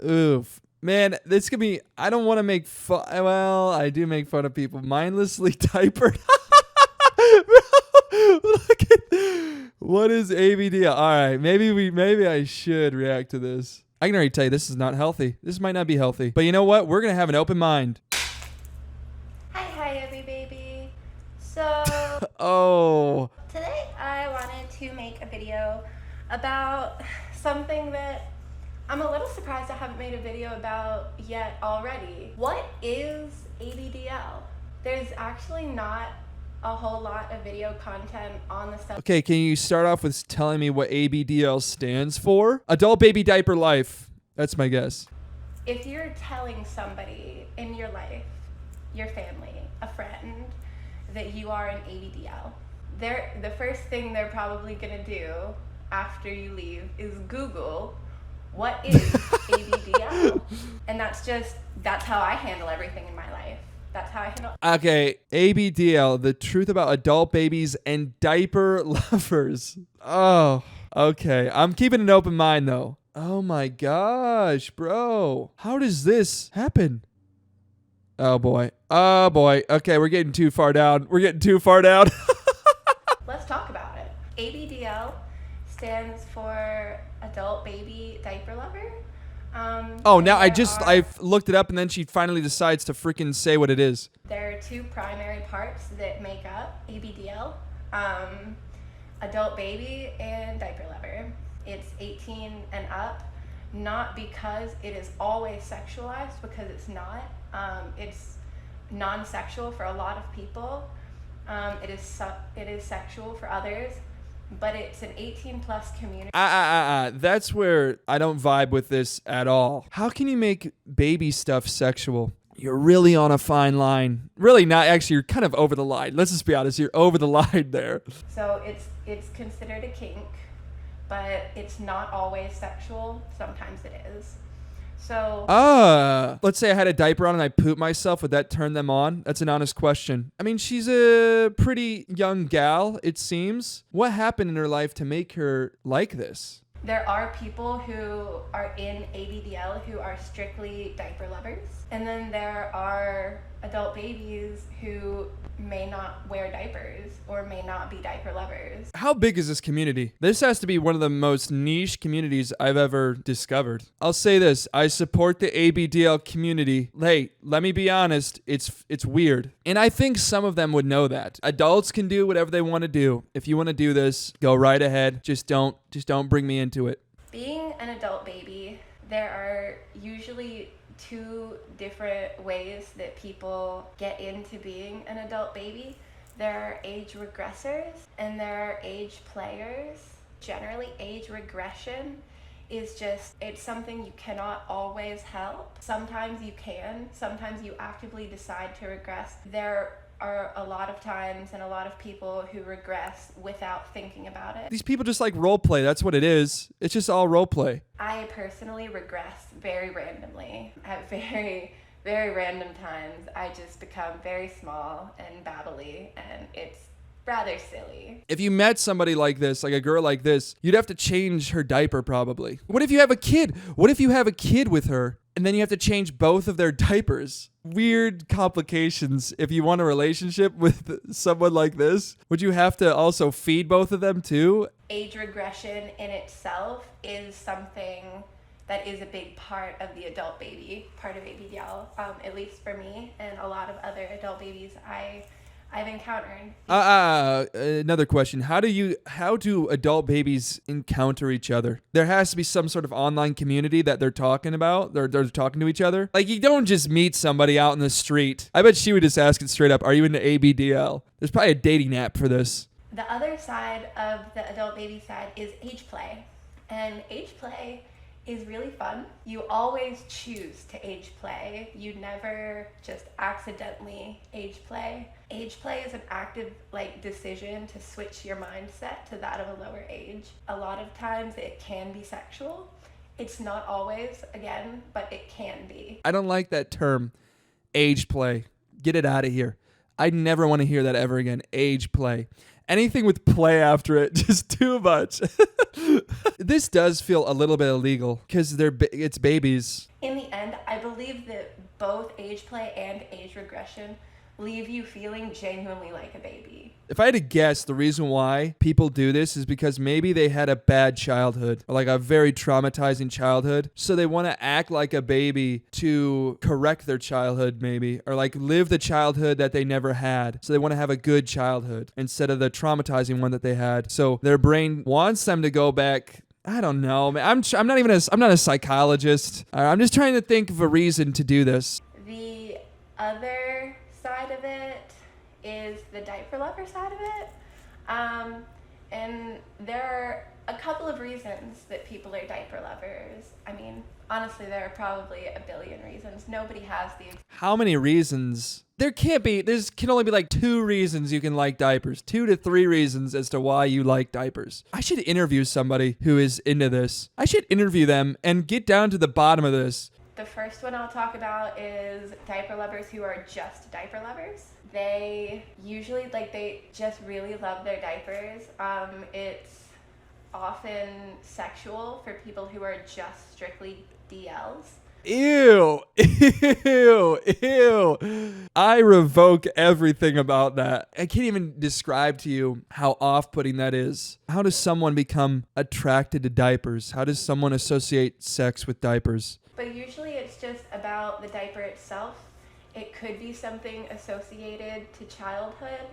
Oof. Man, this could be, I don't want to make fun. Well, I do make fun of people. Mindlessly diapered. Look at, what is ABDL? All right, maybe I should react to this. I can already tell you this is not healthy. This might not be healthy. But you know what? We're going to have an open mind. Hi, every baby. So, Oh. today I wanted to make a video about something that I'm a little surprised I haven't made a video about yet already. What is ABDL? There's actually not a whole lot of video content on the subject. Okay, can you start off with telling me what ABDL stands for? Adult Baby Diaper Life. That's my guess. If you're telling somebody in your life, your family, a friend, that you are an ABDL, the first thing they're probably gonna do after you leave is Google what is ABDL. And that's how I handle everything in my life. That's how I handle. Okay, ABDL, the truth about adult babies and diaper lovers. Oh, okay. I'm keeping an open mind though. Oh my gosh, bro. How does this happen? Oh boy. Oh boy. Okay, we're getting too far down. Let's talk about it. ABDL stands for Adult Baby Diaper Lover. Now I've looked it up and then she finally decides to freaking say what it is. There are two primary parts that make up ABDL, Adult Baby and Diaper Lover. It's 18 and up, not because it is always sexualized, because it's not. It's non-sexual for a lot of people. It is sexual for others, but it's an 18 plus community. That's where I don't vibe with this at all. How can you make baby stuff sexual? You're really on a fine line. Really not. Actually, you're kind of over the line. Let's just be honest. You're over the line there. So it's considered a kink, but it's not always sexual. Sometimes it is. So, let's say I had a diaper on and I pooped myself. Would that turn them on? That's an honest question. I mean, she's a pretty young gal, it seems. What happened in her life to make her like this? there are people who are in ABDL who are strictly diaper lovers. And then there are adult babies who may not wear diapers or may not be diaper lovers. How big is this community? This has to be one of the most niche communities I've ever discovered. I'll say this, I support the ABDL community. Hey, let me be honest, it's weird. And I think some of them would know that. Adults can do whatever they want to do. If you want to do this, go right ahead. Just don't bring me into it. Being an adult baby, there are usually two different ways that people get into being an adult baby. There are age regressors and there are age players. Generally, age regression is just, it's something you cannot always help. Sometimes you can, sometimes you actively decide to regress. There are a lot of times and a lot of people who regress without thinking about it. These people just like role play. That's what it is. It's just all role play. I personally regress very randomly. At very, very random times, I just become very small and babbly, and it's rather silly. If you met somebody like this, like a girl like this, you'd have to change her diaper probably. What if you have a kid? What if you have a kid with her and then you have to change both of their diapers? Weird complications. If you want a relationship with someone like this, would you have to also feed both of them too? Age regression in itself is something that is a big part of the adult baby, part of ABDL, at least for me and a lot of other adult babies I've encountered. Another question. How do adult babies encounter each other? There has to be some sort of online community that they're talking about. They're talking to each other. Like, you don't just meet somebody out in the street. I bet she would just ask it straight up. Are you into ABDL? There's probably a dating app for this. The other side of the adult baby side is age play. And age play is really fun. You always choose to age play. You never just accidentally age play. Age play is an active decision to switch your mindset to that of a lower age. A lot of times it can be sexual. It's not always, again, but it can be. I don't like that term, age play. Get it out of here. I never want to hear that ever again. Age play. Anything with play after it, just too much. This does feel a little bit illegal because it's babies. In the end, I believe that both age play and age regression leave you feeling genuinely like a baby. If I had to guess, the reason why people do this is because maybe they had a bad childhood or like a very traumatizing childhood. So they want to act like a baby to correct their childhood maybe, or like live the childhood that they never had. So they want to have a good childhood instead of the traumatizing one that they had. So their brain wants them to go back. I don't know, man. I'm not a psychologist. I'm just trying to think of a reason to do this. The other side of it is the diaper lover side of it. And there are a couple of reasons that people are diaper lovers. I mean, honestly, there are probably a billion reasons. Nobody has the... How many reasons? There can only be like 2 reasons you can like diapers. 2 to 3 reasons as to why you like diapers. I should interview somebody who is into this. I should interview them and get down to the bottom of this. The first one I'll talk about is diaper lovers who are just diaper lovers. They usually, they just really love their diapers. It's often sexual for people who are just strictly DLs. Ew, ew, ew. I revoke everything about that. I can't even describe to you how off-putting that is. How does someone become attracted to diapers? How does someone associate sex with diapers? But usually it's just about the diaper itself. It could be something associated to childhood.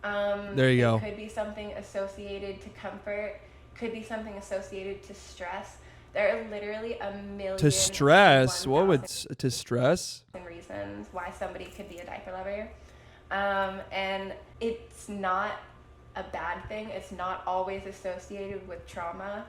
There you go. It could be something associated to comfort. Could be something associated to stress. There are literally a million. To stress? What would to stress? Reasons why somebody could be a diaper lover. And it's not a bad thing. It's not always associated with trauma.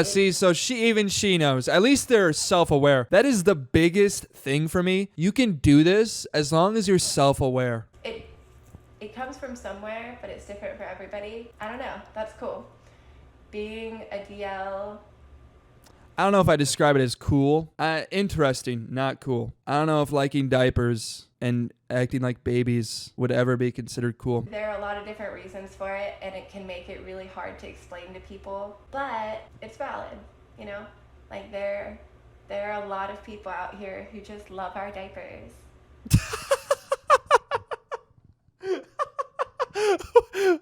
So she knows. At least they're self-aware. That is the biggest thing for me. You can do this as long as you're self-aware. It comes from somewhere, but it's different for everybody. I don't know. That's cool. Being a DL... I don't know if I describe it as cool. Interesting, not cool. I don't know if liking diapers and acting like babies would ever be considered cool. There are a lot of different reasons for it, and it can make it really hard to explain to people, but it's valid, you know? There are a lot of people out here who just love our diapers.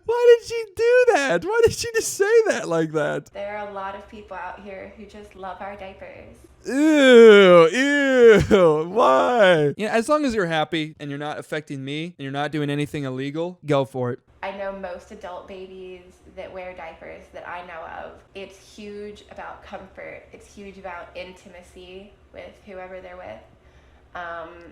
Why did she do that? Why did she just say that like that? There are a lot of people out here who just love our diapers. Ew, why? As long as you're happy and you're not affecting me and you're not doing anything illegal, go for it. I know most adult babies that wear diapers that I know of. It's huge about comfort. It's huge about intimacy with whoever they're with.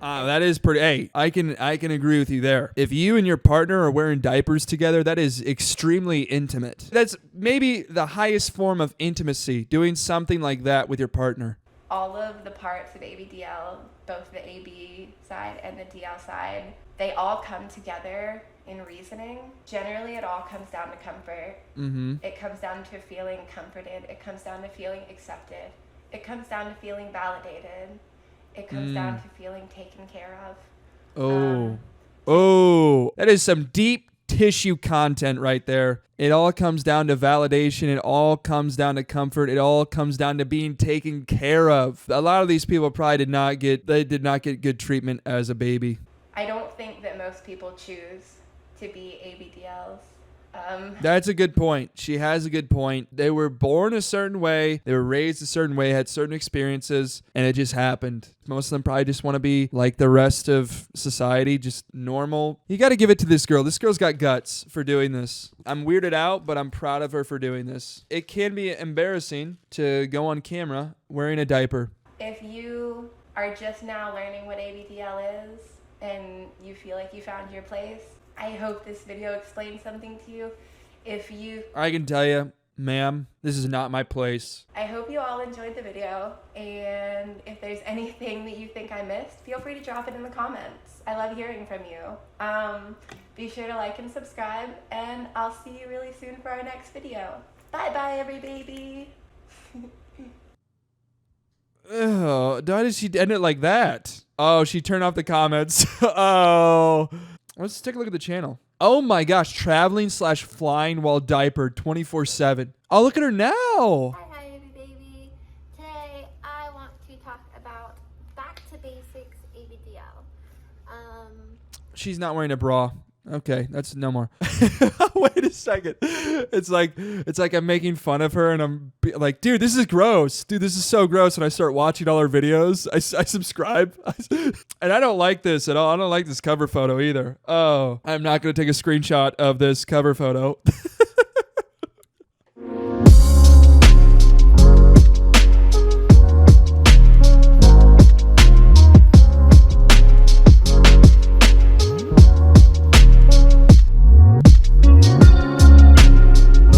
That is pretty. Hey, I can agree with you there. If you and your partner are wearing diapers together, that is extremely intimate. That's maybe the highest form of intimacy, doing something like that with your partner. All of the parts of ABDL, both the AB side and the DL side, they all come together in reasoning. Generally, it all comes down to comfort. Mm-hmm. It comes down to feeling comforted. It comes down to feeling accepted. It comes down to feeling validated. It comes down to feeling taken care of. That is some deep tissue content right there. It all comes down to validation. It all comes down to comfort. It all comes down to being taken care of. A lot of these people probably did not get good treatment as a baby. I don't think that most people choose to be ABDLs. That's a good point. She has a good point. They were born a certain way. They were raised a certain way, had certain experiences, and it just happened. Most of them probably just want to be like the rest of society, just normal. You got to give it to this girl. This girl's got guts for doing this. I'm weirded out, but I'm proud of her for doing this. It can be embarrassing to go on camera wearing a diaper. If you are just now learning what ABDL is and you feel like you found your place, I hope this video explains something to you. I can tell you, ma'am, this is not my place. I hope you all enjoyed the video, and if there's anything that you think I missed, feel free to drop it in the comments. I love hearing from you. Be sure to like and subscribe, and I'll see you really soon for our next video. Bye-bye, every baby. Oh, why did she end it like that? Oh, she turned off the comments. Oh. Let's take a look at the channel. Oh my gosh, traveling/flying while diapered 24/7. Oh, look at her now. Hi, baby. Today I want to talk about back to basics ABDL. She's not wearing a bra. Okay, that's no more. Wait a second. It's like I'm making fun of her, and like, dude, this is gross. Dude, this is so gross. And I start watching all her videos. I subscribe, and I don't like this at all. I don't like this cover photo either. Oh, I'm not gonna take a screenshot of this cover photo.